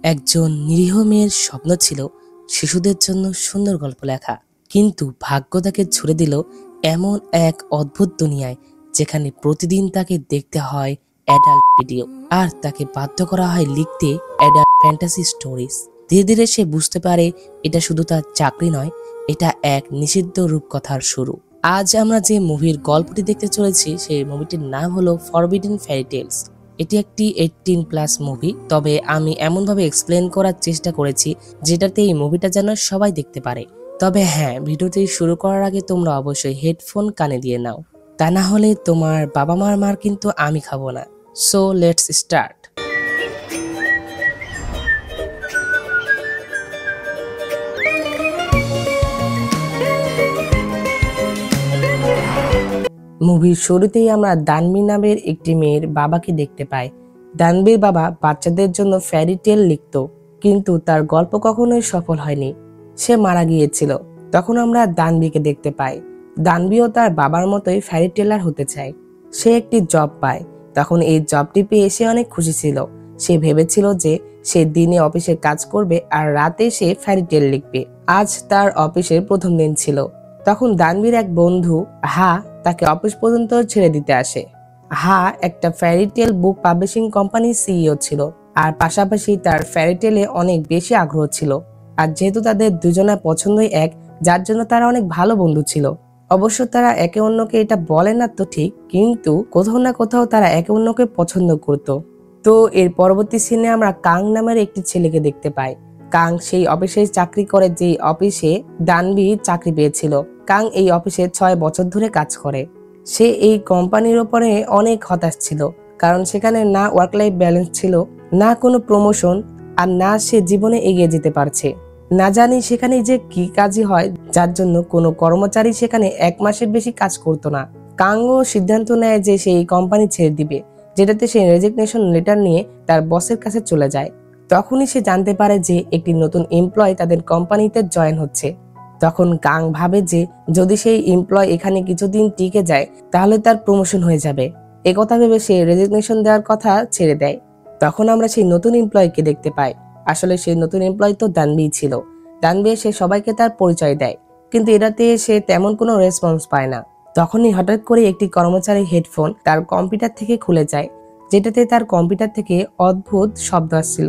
একজন নিরীহ মেয়ের স্বপ্ন ছিল শিশুদের জন্য সুন্দর গল্প লেখা, কিন্তু ভাগ্য তাকে ছুড়ে দিল এমন এক অদ্ভুত দুনিয়ায় যেখানে প্রতিদিন তাকে দেখতে হয় অ্যাডাল্ট ভিডিও, আর তাকে বাধ্য করা হয় লিখতে অ্যাডাল্ট ফ্যান্টাসি স্টোরিজ। ধীরে ধীরে সে বুঝতে পারে এটা শুধু তার চাকরি নয়, এটা এক নিষিদ্ধ রূপকথার শুরু। আজ আমরা যে মুভির গল্পটি দেখতে চলেছি সেই মুভিটির নাম হলো ফরবিডেন ফেয়ারি টেলস। এটি একটি 18+ মুভি, তবে আমি এমনভাবে এক্সপ্লেন করার চেষ্টা করেছি যেটাতে এই মুভিটা যেন সবাই দেখতে পারে। তবে হ্যাঁ, ভিডিওটি শুরু করার আগে তোমরা অবশ্যই হেডফোন কানে দিয়ে নাও, তা না হলে তোমার বাবা মার মার কিন্তু আমি খাবো না। So let's start. মুভির শুরুতেই আমরা দানবী নামের একটি মেয়ের বাবাকে দেখতে পাই। দানবীর বাবা বাচ্চাদের জন্য ফ্যারি টেল লিখত, কিন্তু তার গল্প কখনোই সফল হয়নি, সে মারা গিয়েছিল। তখন আমরা দানবীকে দেখতে পাই। দানবীও তার বাবার মতোই ফ্যারি টেলার হতে চায়। সে একটি জব পায়। তখন এই জবটি পেয়ে সে অনেক খুশি ছিল। সে ভেবেছিল যে সে দিনে অফিসে কাজ করবে আর রাতে সে ফ্যারি টেল লিখবে। আজ তার অফিসের প্রথম দিন ছিল। তখন দানবীর এক বন্ধু তাকে অফিস পর্যন্ত ছেড়ে দিতে আসে। একটা ফ্যারি টেল বুক পাবলিশিং কোম্পানির সিইও ছিল, আর পাশাপাশি তার ফ্যারি টেলে অনেক বেশি আগ্রহ ছিল। আর যেহেতু তাদের দুজনের পছন্দই এক, যার জন্য তারা অনেক ভালো বন্ধু ছিল। অবশ্য তারা একে অন্যকে এটা বলে না তো ঠিক, কিন্তু কোথাও না কোথাও তারা একে অন্যকে পছন্দ করত। তো এর পরবর্তী সিনে আমরা কাং নামের একটি ছেলেকে দেখতে পাই। কাং সেই অফিসে চাকরি করে যে অফিসে দানবী চাকরি পেয়েছিল। কাং এই অফিসে 6 বছর ধরে কাজ করে। সে এই কোম্পানির উপরে অনেক হতাশ ছিল, কারণ সেখানে না ওয়ার্ক লাইফ ব্যালেন্স ছিল, না কোনো প্রমোশন, আর না সে জীবনে এগিয়ে যেতে পারছে। না জানি সেখানে যে কি কাজই হয়, যার জন্য কোনো কর্মচারী সেখানে 1 মাসের বেশি কাজ করতো না। কাংও সিদ্ধান্ত নেয় যে সে এই কোম্পানি ছেড়ে দিবে, যেটাতে সে রেজিগনেশন লেটার নিয়ে তার বসের কাছে চলে যায়। তখনই সে জানতে পারে যে একটি নতুন এমপ্লয় তাদের কোম্পানিতে জয়েন হচ্ছে। তখন কাং ভাবে যে যদি সেই এমপ্লয় এখানে কিছুদিন টিকে যায় তাহলে তার প্রমোশন হয়ে যাবে। একথা ভেবে সে রেজিগনেশন দেওয়ার কথা ছেড়ে দেয়। তখন আমরা সেই নতুন এমপ্লয়কে দেখতে পাই। আসলে সেই নতুন এমপ্লয় তো দানবী ছিল। দানবী সে সবাইকে তার পরিচয় দেয়, কিন্তু এটাতে সে তেমন কোনো রেসপন্স পায় না। তখনই হঠাৎ করে একটি কর্মচারী হেডফোন তার কম্পিউটার থেকে খুলে যায়, যেটাতে তার কম্পিউটার থেকে অদ্ভুত শব্দ আসছিল।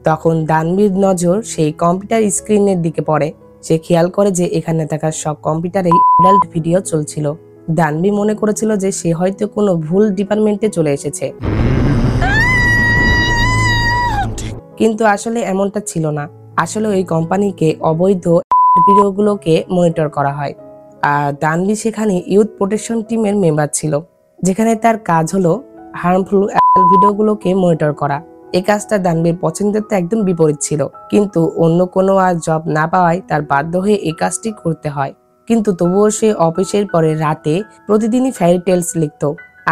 তখন দানবীর নজর সেই কম্পিউটার স্ক্রিনের দিকে পড়ে। সে খেয়াল করে যে এখানে থাকা সব কম্পিউটারেই অ্যাডাল্ট ভিডিও চলছিল। দানবী মনে করেছিল যে সে হয়তো কোনো ভুল ডিপার্টমেন্টে চলে এসেছে, কিন্তু আসলে এমনটা ছিল না। আসলে ওই কোম্পানিকে অবৈধ ভিডিওগুলোকে মনিটর করা হয়। আর দানবী সেখানে ইউথ প্রোটেকশন টিমের মেম্বার ছিল, যেখানে তার কাজ হলো হার্মফুল ভিডিওগুলোকে মনিটর করা। এই কাজটা দানবীর পছন্দের তো একদম বিপরীত ছিল, কিন্তু অন্য কোনো আর জব না পাওয়ায় তার বাধ্য হয়ে এই কাজটি করতে হয়। কিন্তু তবুও সে অফিসের পরে রাতে প্রতিদিনই ফ্যারি টেলস লিখত,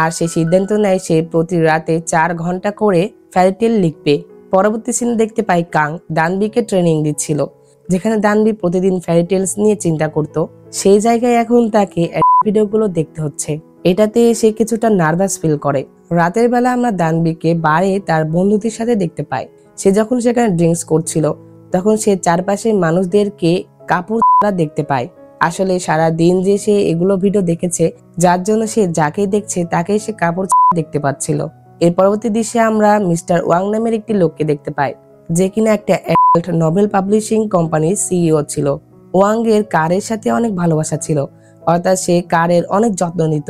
আর সে সিদ্ধান্ত নেয় সে প্রতি রাতে 4 ঘন্টা করে ফ্যারি টেল লিখবে। পরবর্তী সিনে দেখতে পাই কাং দানবীকে ট্রেনিং দিচ্ছিল, যেখানে দানবী প্রতিদিন ফ্যারি টেলস নিয়ে চিন্তা করত। সেই জায়গায় এখন তাকে ভিডিওগুলো দেখতে হচ্ছে। এটাতে সে কিছুটা নার্ভাস ফিল করে। রাতের বেলা আমরা দানবীকে বারে তার বন্ধুদের সাথে দেখতে পাই। সে যখন সেখানে ড্রিঙ্কস করছিল, তখন সে চারপাশে মানুষদেরকে কাপড় দেখতে পায়। আসলে সারা দিন যে সে এগুলো ভিডিও দেখেছে, যার জন্য সে যাকে দেখছে তাকেই সে কাপড় দেখতে পাচ্ছিল। এর পরবর্তী দৃশ্যে আমরা মিস্টার ওয়াং নামের একটি লোককে দেখতে পাই, যে কিনা একটা অ্যাডাল্ট নভেল পাবলিশিং কোম্পানির সিইও ছিল। ওয়াং এর কারের সাথে অনেক ভালোবাসা ছিল, অর্থাৎ সে কারের অনেক যত্ন নিত।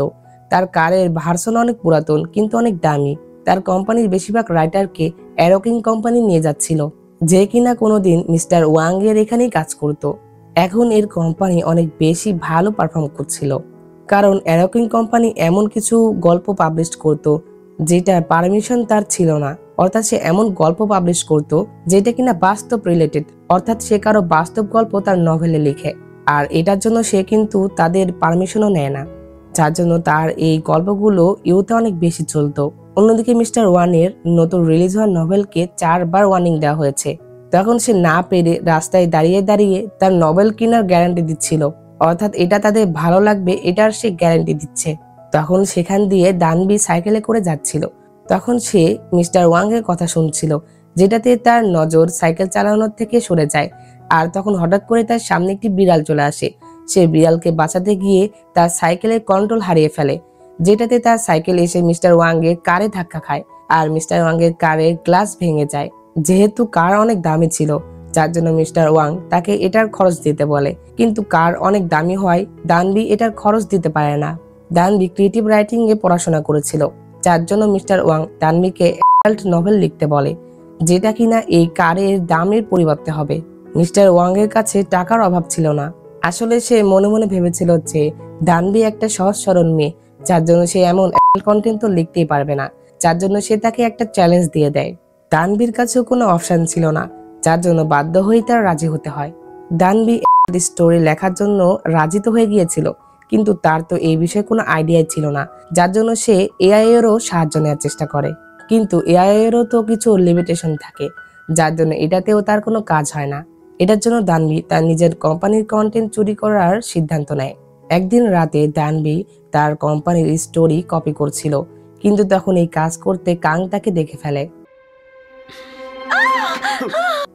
তার কারের ভার্সন অনেক পুরাতন কিন্তু অনেক দামি। তার কোম্পানির বেশিরভাগ রাইটারকে অ্যারোকিং কোম্পানি নিয়ে যাচ্ছিল, যে কিনা কোনোদিন মিস্টার ওয়াং এর এখানেই কাজ করত। এখন এর কোম্পানি অনেক বেশি ভালো পারফর্ম করছিল, কারণ অ্যারোকিং কোম্পানি এমন কিছু গল্প পাবলিশ করত যেটা পারমিশন তার ছিল না। অর্থাৎ সে এমন গল্প পাবলিশ করত যেটা কিনা বাস্তব রিলেটেড, অর্থাৎ সে কারো বাস্তব গল্প তার নভেলে লিখে, আর এটার জন্য সে কিন্তু তাদের পারমিশনও নেয় না, যার জন্য তার এই গল্পগুলো ইউতে অনেক বেশি চলতো। অন্যদিকে মিস্টার ওয়ানের নতুন রিলিজ হওয়া নভেলকে 4 বার ওয়ার্নিং দেওয়া হয়েছে। তখন সে না পেরে রাস্তায় দাঁড়িয়ে দাঁড়িয়ে তার নভেল কেনার গ্যারান্টি দিচ্ছিল, অর্থাৎ এটা তাদের ভালো লাগবে এটার সে গ্যারান্টি দিচ্ছে। তখন সেখান দিয়ে দানবী সাইকেলে করে যাচ্ছিল। তখন সে মিস্টার ওয়াং এর কথা শুনছিল, যেটাতে তার নজর সাইকেল চালানোর থেকে সরে যায়। আর তখন হঠাৎ করে তার সামনে একটি বিড়াল চলে আসে। সে বিড়ালকে বাঁচাতে গিয়ে তার সাইকেলের কন্ট্রোল হারিয়ে ফেলে, যেটাতে তার সাইকেল এসে মিস্টার ওয়াং এর কারে ধাক্কা খায় আর মিস্টার ওয়াং এর কারের গ্লাস ভেঙে যায়। যেহেতু কার অনেক দামি ছিল, যার জন্য মিস্টার ওয়াং তাকে এটার খরচ দিতে বলে, কিন্তু কার অনেক দামি হয় দানবি এটার খরচ দিতে পারে না। দানবি ক্রিয়েটিভ রাইটিং এ পড়াশোনা করেছিল, যার জন্য মিস্টার ওয়াং দানবিকে অ্যাডাল্ট নভেল লিখতে বলে, যেটা কিনা এই কারের দামের পরিবর্তে হবে। মিস্টার ওয়াং এর কাছে টাকার অভাব ছিল না। আসলে সে মনে মনে ভেবেছিল যে দানবি একটা সহজ সরল মেয়ে, যার জন্য সে এমন কন্টেন্ট তো লিখতেই পারবে না, যার জন্য সে তাকে একটা চ্যালেঞ্জ দিয়ে দেয়। দানবির কাছেও কোনো অপশন ছিল না, যার জন্য বাধ্য হয়ে তার রাজি হতে হয়। দানবি স্টোরি লেখার জন্য রাজি তো হয়ে গিয়েছিল, কিন্তু তার তো এই বিষয়ে কোনো আইডিয়াই ছিল না, যার জন্য সে এআই এরও সাহায্য নেওয়ার চেষ্টা করে। কিন্তু এআই এরও তো কিছু লিমিটেশন থাকে, যার জন্য এটাতেও তার কোনো কাজ হয় না। এটার জন্য দানবি তার নিজের কোম্পানির কন্টেন্ট চুরি করার সিদ্ধান্ত নেয়। একদিন রাতে দানবি তার কোম্পানির স্টোরি কপি করছিল, কিন্তু তখন এই কাজ করতে কাং তাকে দেখে ফেলে।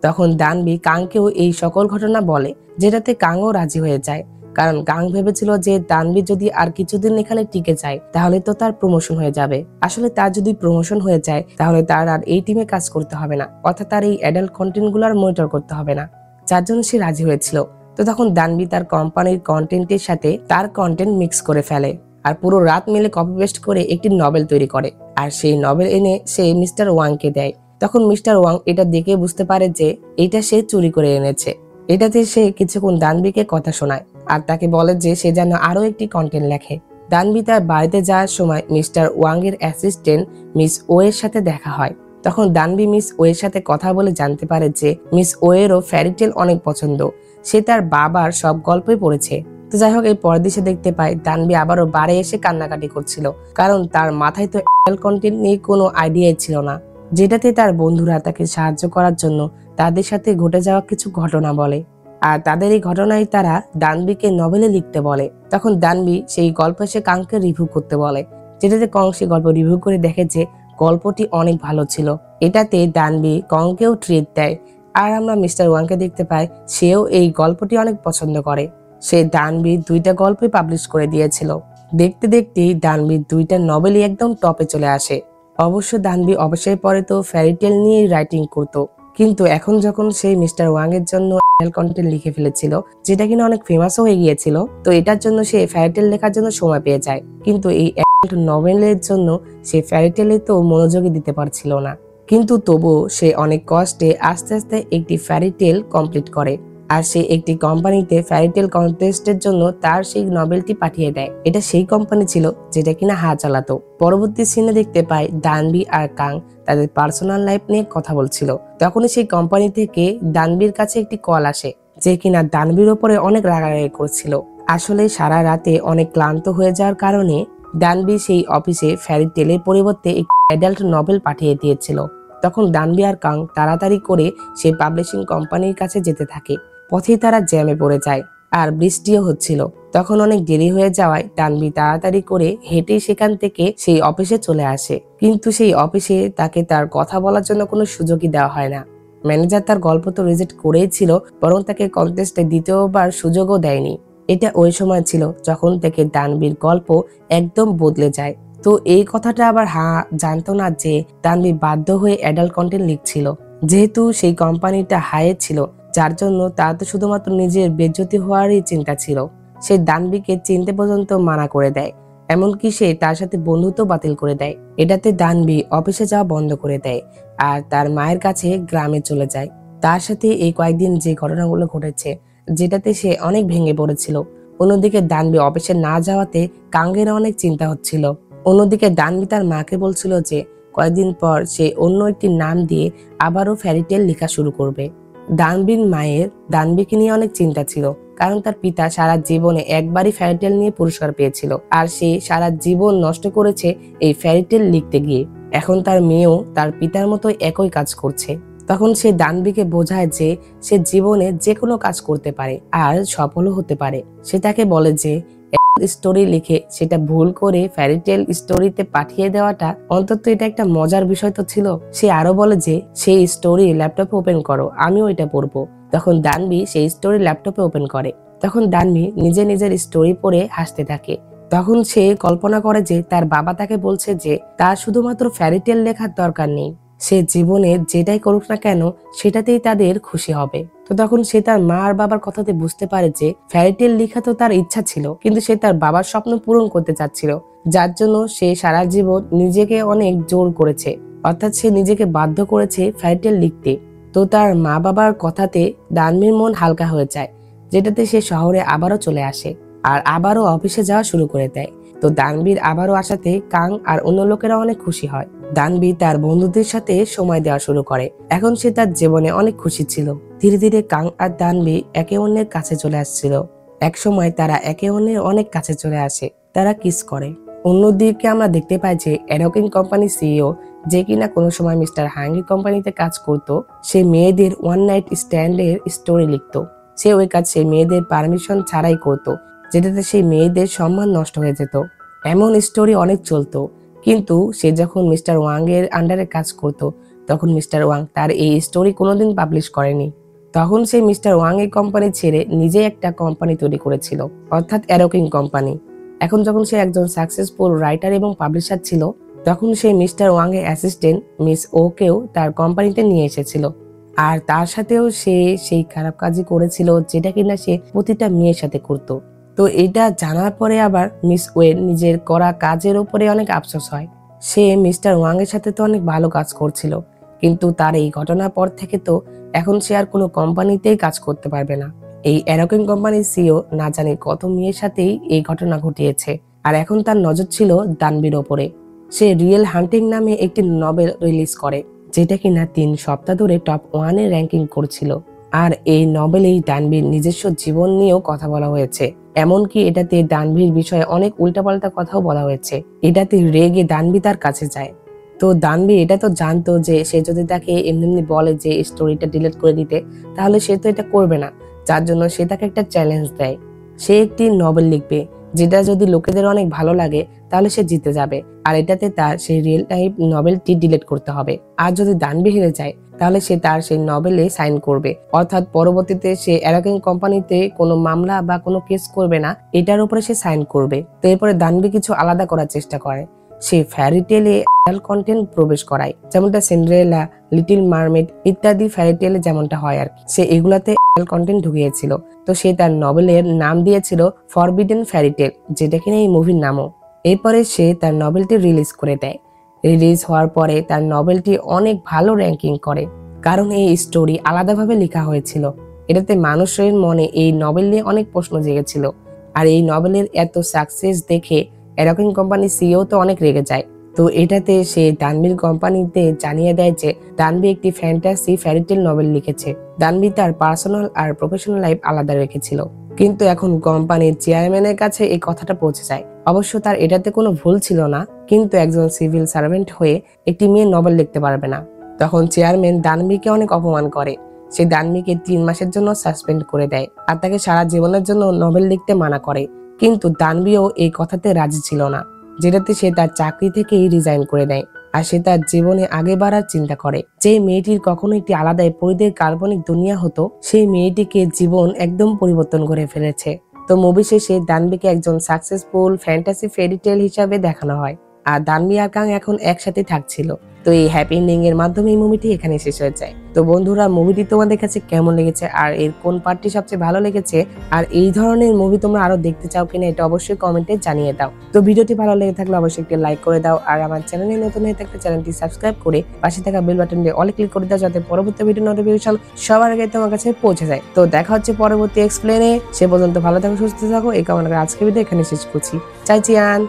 তখন দানবি কাংকেও এই সকল ঘটনা বলে, যেটাতে কাংও রাজি হয়ে যায়, কারণ কাং ভেবেছিল যে দানবি যদি আর কিছুদিন এখানে টিকে যায় তাহলে তো তার প্রমোশন হয়ে যাবে। আসলে তার যদি প্রমোশন হয়ে যায় তাহলে তার আর এই টিমে কাজ করতে হবে না, অর্থাৎ তার এই অ্যাডাল্ট কন্টেন্ট গুলো আর মনিটর করতে হবে না, যার জন্য সে রাজি হয়েছিল। তো তখন দানবি তার কোম্পানির কন্টেন্টের সাথে তার কন্টেন্ট মিক্স করে ফেলে আর পুরো রাত মিলে কপি পেস্ট করে একটি নভেল তৈরি করে, আর সেই নভেল এনে সে মিস্টার ওয়াংকে দেয়। তখন মিস্টার ওয়াং এটা দেখে বুঝতে পারে যে এটা সে চুরি করে এনেছে। এটাতে সে কিছুক্ষণ দানবিকে কথা শোনায় আর তাকে বলে যে সে যেন আরো একটি কন্টেন্ট লেখে। দানবি তার বাড়িতে যাওয়ার সময় মিস্টার ওয়াং এর অ্যাসিস্ট্যান্ট মিস ও এর সাথে দেখা হয়। তখন দানবি মিস ও এর সাথে কথা বলে জানতে পারে যে মিস ও এরও ফ্যারিটেল অনেক পছন্দ, সে তার বাবার সব গল্পই পড়েছে। তো যাই হোক, এই পরের দিকে দেখতে পাই দানবি আবারও বারে এসে কান্নাকাটি করছিল, কারণ তার মাথায় তো কন্টেন্ট নিয়ে কোনো আইডিয়াই ছিল না, যেটাতে তার বন্ধুরা তাকে সাহায্য করার জন্য তাদের সাথে ঘটে যাওয়া কিছু ঘটনা বলে, আর তাদের এই ঘটনায় তারা দানবিকে নভেলে লিখতে বলে। তখন দানবি সেই গল্প সে কাংকে রিভিউ করতে বলে, যেটাতে কং সে গল্প রিভিউ করে দেখে যে গল্পটি অনেক ভালো ছিল। এটাতে দানবি কংকেও ট্রিট দেয়, আর আমরা মিস্টার ওয়াংকে দেখতে পাই সেও এই গল্পটি অনেক পছন্দ করে। সে দানবির 2টা গল্পই পাবলিশ করে দিয়েছিল। দেখতে দেখতেই দানবির 2টা নভেলই একদম টপে চলে আসে। অবশ্য দানবি অবশ্যই পরে তো ফ্যারিটেল নিয়ে রাইটিং করতো, কিন্তু এখন যখন সে মিস্টার ওয়াং এর জন্য কন্টেন্ট লিখে ফেলেছিল, যেটা কিনা অনেক ফেমাসও হয়ে গিয়েছিল, তো এটার জন্য সে ফ্যারিটেল লেখার জন্য সময় পেয়ে যায়, কিন্তু এই নভেলের জন্য সে ফ্যারিটেলে তো মনোযোগী দিতে পারছিল না। কিন্তু তবুও সে অনেক কষ্টে আস্তে আস্তে একটি ফ্যারিটেল কমপ্লিট করে, আর সে একটি কোম্পানিতে ফ্যারিটেল কন্টেস্টের জন্য তার সেই নভেলটি পাঠিয়ে দেয়। এটা সেই কোম্পানি ছিল যেটা কিনা হা চালাতো। পরবর্তী সিনে দেখতে পাই দানবি আর কাং তাদের পার্সোনাল লাইফ নিয়ে কথা বলছিল। তখনই সেই কোম্পানি থেকে দানবির কাছে একটি কল আসে, যে কিনা দানবির ওপরে অনেক রাগারাগি করছিল। আসলে সারা রাতে অনেক ক্লান্ত হয়ে যাওয়ার কারণে দানবি সেই অফিসে ফ্যারিটেলের পরিবর্তে একটি অ্যাডাল্ট নভেল পাঠিয়ে দিয়েছিল। তখন দানবি আর কাং তাড়াতাড়ি করে সেই পাবলিশিং কোম্পানির কাছে যেতে থাকে। পথে তারা জ্যামে পড়ে যায় আর বৃষ্টিও হচ্ছিল। তখন অনেক দেরি হয়ে যাওয়ায় দানবি তাড়াতাড়ি করে হেঁটে সেখান থেকে সেই অফিসে চলে আসে, কিন্তু সেই অফিসে তাকে তার কথা বলার জন্য কোনো সুযোগই দেওয়া হয় না। ম্যানেজার তার গল্প তো রিজেক্ট করেই ছিল, বরং তাকে কন্টেস্টে দ্বিতীয়বার সুযোগও দেয়নি। এটা ওই সময় ছিল যখন থেকে দানবির গল্প একদম বদলে যায়। তো এই কথাটা আবার জানতো না যে দানবি বাধ্য হয়ে অ্যাডাল্ট কন্টেন্ট লিখছিল, যেহেতু সেই কোম্পানিটা হায়ে ছিল, যার জন্য তার তো শুধুমাত্র নিজের বেজ্জতি হওয়ারই চিন্তা ছিল। সে দানবিকে চিনতে পর্যন্ত মানা করে দেয়, এমনকি সে তার সাথে বন্ধুত্ব বাতিল করে দেয়। এটাতে দানবি অফিসে যাওয়া বন্ধ করে দেয় আর তার মায়ের কাছে গ্রামে চলে যায়। তার সাথে এই কয়েকদিন যে ঘটনাগুলো ঘটেছে, যেটাতে সে অনেক ভেঙে পড়েছিল। অন্যদিকে দানবি অফিসে না যাওয়াতে কাঙ্গের অনেক চিন্তা হচ্ছিল। অন্যদিকে দানবি তার মাকে বলছিল যে কয়েকদিন পর সে অন্য একটি নাম দিয়ে আবারও ফ্যারিটেল লেখা শুরু করবে। দানবির মায়ের দানবিকে নিয়ে অনেক চিন্তা ছিল, কারণ তার পিতা সারা জীবনে একবারই ফ্যারিটেল নিয়ে পুরস্কার পেয়েছিল, আর সে সারা জীবন নষ্ট করেছে এই ফ্যারিটেল লিখতে গিয়ে। এখন তার মেয়েও তার পিতার মতো একই কাজ করছে। তখন সে দানবিকে বোঝায় যে সে জীবনে যে কোনো কাজ করতে পারে আর সফলও হতে পারে। সে তাকে বলে যে স্টোরি লিখে সেটা ভুল করে ফ্যারিটেল স্টোরিতে পাঠিয়ে দেওয়াটা অন্তত এটা একটা মজার বিষয় তো ছিল। সে আরো বলে যে সেই স্টোরি ল্যাপটপে ওপেন করো, আমিও এটা পড়বো। তখন দানবি সেই স্টোরি ল্যাপটপে ওপেন করে। তখন দানবি নিজের স্টোরি পড়ে হাসতে থাকে। তখন সে কল্পনা করে যে তার বাবা তাকে বলছে যে তার শুধুমাত্র ফ্যারিটেল লেখার দরকার নেই, সে জীবনে যেটাই করুক না কেন সেটাতেই তাদের খুশি হবে। তো তখন সে তার মা আর বাবার কথাতে বুঝতে পারে যে ফ্যারিটেল লেখা তো তার ইচ্ছা ছিল, কিন্তু সে তার বাবার স্বপ্ন পূরণ করতে চাচ্ছিল, যার জন্য সে সারা জীবন নিজেকে অনেক জোর করেছে, অর্থাৎ সে নিজেকে বাধ্য করেছে ফ্যারিটেল লিখতে। তো তার মা বাবার কথাতে দানবীর মন হালকা হয়ে যায়, যেটাতে সে শহরে আবারও চলে আসে আর আবারও অফিসে যাওয়া শুরু করে দেয়। তো দানবীর আবারও আসাতে কাং আর অন্য লোকেরা অনেক খুশি হয়। দানবী তার বন্ধুদের সাথে সময় দেওয়া শুরু করে। এখন সে তার জীবনে অনেক খুশি ছিল। ধীরে ধীরে কাং আর দানবী একে অন্যের কাছে চলে আসছিল। এক সময় তারা একে অন্যের অনেক কাছে চলে আসে, তারা কিস করে। অন্যদিকে আমরা দেখতে পাই যে এরোকিং কোম্পানি সিইও, যে কিনা কোনো সময় মিস্টার হাঙ্গি কোম্পানিতে কাজ করত, সে মেয়েদের ওয়ান নাইট স্ট্যান্ডের স্টোরি লিখত। সে ওই কাজ সে মেয়েদের পারমিশন ছাড়াই করত, যেটাতে সেই মেয়েদের সম্মান নষ্ট হয়ে যেত। এমন স্টোরি অনেক চলতো, কিন্তু সে যখন মিস্টার ওয়াং এর আন্ডারে কাজ করত, তখন মিস্টার ওয়াং তার এই স্টোরি কোনোদিন পাবলিশ করেনি। তখন সে মিস্টার ওয়াং এর কোম্পানি ছেড়ে নিজে একটা কোম্পানি তৈরি করেছিল, অর্থাৎ এরোকিং কোম্পানি। এখন যখন সে একজন সাকসেসফুল রাইটার এবং পাবলিশার ছিল, তখন সে মিস্টার ওয়াং এর অ্যাসিস্ট্যান্ট মিস ওকেও তার কোম্পানিতে নিয়ে এসেছিল। আর তার সাথেও সে সেই খারাপ কাজই করেছিল, যেটা কিনা সে প্রতিটা মেয়ের সাথে করত। তো এটা জানার পরে আবার মিস ওয়ের নিজের করা কাজের উপরে অনেক আফসোস হয়। সে মিস্টার ওয়াং এর সাথে তো অনেক ভালো কাজ করছিল, কিন্তু তার এই ঘটনার পর থেকে তো এখন সে আর কোনো কোম্পানিতেই কাজ করতে পারবে না। এই এরোকিং কোম্পানির সিইও না জানি কত মেয়ের সাথেই এই ঘটনা ঘটিয়েছে, আর এখন তার নজর ছিল দানবীর ওপরে। সে রিয়েল হান্টিং নামে একটি নভেল রিলিজ করে, যেটা কিনা 3 সপ্তাহ ধরে টপ 1 এ র্যাঙ্কিং করছিল। আর এই নভেলেই দানবীর নিজস্ব জীবন নিয়েও কথা বলা হয়েছে, এমনকি এটাতে দানবীর বিষয়ে অনেক উল্টাপাল্টা কথাও বলা হয়েছে। এটাতে রেগে দানবী তার কাছে যায়। তো দানবী এটা তো জানতো যে সে যদি তাকে এমনি বলে যে স্টোরিটা ডিলিট করে দিতে, তাহলে সে তো এটা করবে না, যার জন্য সে তাকে একটা চ্যালেঞ্জ দেয়। সে একটি নভেল লিখবে, যেটা যদি লোকেদের অনেক ভালো লাগে তাহলে সে জিতে যাবে, আর এটাতে তার সেই রিয়েল লাইফ নভেলটি ডিলিট করতে হবে। আর যদি দানবী হেরে যায় তাহলে সে তার সেই নভেলে সাইন করবে, অর্থাৎ পরবর্তীতে সে এরোকিং কোম্পানিতে কোনো মামলা বা কোনো কেস করবে না, এটার উপরে সে সাইন করবে। তো এরপরে দানবী কিছু আলাদা করার চেষ্টা করে। সে ফ্যারিটেলে কন্টেন্ট প্রবেশ করায়, যেমনটা সিন্ডারেলা, লিটল মারমেড ইত্যাদি ফ্যারিটেলে যেমনটা হয় আর কি। সে এগুলাতে কন্টেন্ট ঢুকিয়েছিল। তো সে তার নভেলের নাম দিয়েছিল ফরবিডেন ফ্যারিটেল, যেটা কিনা এই মুভির নামও। এরপরে সে তার নভেলটি রিলিজ করে দেয়। রিলিজ হওয়ার পরে তার নভেলটি অনেক ভালো র্যাঙ্কিং করে, কারণ এই স্টোরি আলাদাভাবে লেখা হয়েছিল। এটাতে মানুষের মনে এই নভেল নিয়ে অনেক প্রশ্ন জেগেছিল। আর এই নভেলের এত সাকসেস দেখে এরোকিং কোম্পানি সিইও তো অনেক রেগে যায়। তো এটাতে সে দানবীর কোম্পানিতে জানিয়ে দেয় যে দানবী একটি ফ্যান্টাসি ফ্যারিটেল নভেল লিখেছে। দানবী তার পার্সোনাল আর প্রফেশনাল লাইফ আলাদা রেখেছিল, কিন্তু এখন কোম্পানির চেয়ারম্যানের কাছে এই কথাটা পৌঁছে যায়। অবশ্য তার এটাতে কোনো ভুল ছিল না, কিন্তু একজন সিভিল সার্ভেন্ট হয়ে একটি মেয়ে নভেল লিখতে পারবে না। তখন চেয়ারম্যান দানবীকে অনেক অপমান করে। সে দানবীকে 3 মাসের জন্য সাসপেন্ড করে দেয় আর তাকে সারা জীবনের জন্য নভেল লিখতে মানা করে। কিন্তু দানবীও এই কথাতে রাজি ছিল না, যেটাতে সে তার চাকরি থেকেই রিজাইন করে দেয়। আর সে তার জীবনে আগে বাড়ার চিন্তা করে। যে মেয়েটির কখনো একটি আলাদাই পরিদের কাল্পনিক দুনিয়া হতো, সেই মেয়েটিকে জীবন একদম পরিবর্তন করে ফেলেছে। তো মুভি শেষে দানবীকে একজন সাকসেসফুল ফ্যান্টাসি ফেরিটেল হিসাবে দেখানো হয়, আর দানবী আর কাং এখন একসাথে থাকছিল। তো এই হ্যাপি এন্ডিং এর মাধ্যমে এই মুভিটি এখানে শেষ হয়ে যায়। তো বন্ধুরা, মুভিটি তোমাদের কাছে কেমন লেগেছে আর এর কোন পার্টটি সবচেয়ে ভালো লেগেছে, আর এই ধরনের মুভি তোমরা আরো দেখতে চাও কিনা এটা অবশ্যই কমেন্টে জানিয়ে দাও। তো ভিডিওটি ভালো লেগে থাকলে অবশ্যই একটি লাইক করে দাও, আর আমার চ্যানেলে নতুন হয়ে থাকলে চ্যানেলটি সাবস্ক্রাইব করে পাশে থাকা বেল বাটনটি অল ক্লিক করে দাও, যাতে পরবর্তী ভিডিও নোটিফিকেশন সবার আগে তোমার কাছে পৌঁছে যায়। তো দেখা হচ্ছে পরবর্তী এক্সপ্লেনে। সে পর্যন্ত ভালো থাকো, সুস্থ থাকো, এই কামনা করে আজকে ভিডিও এখানে শেষ করছি। চাই চিয়ান।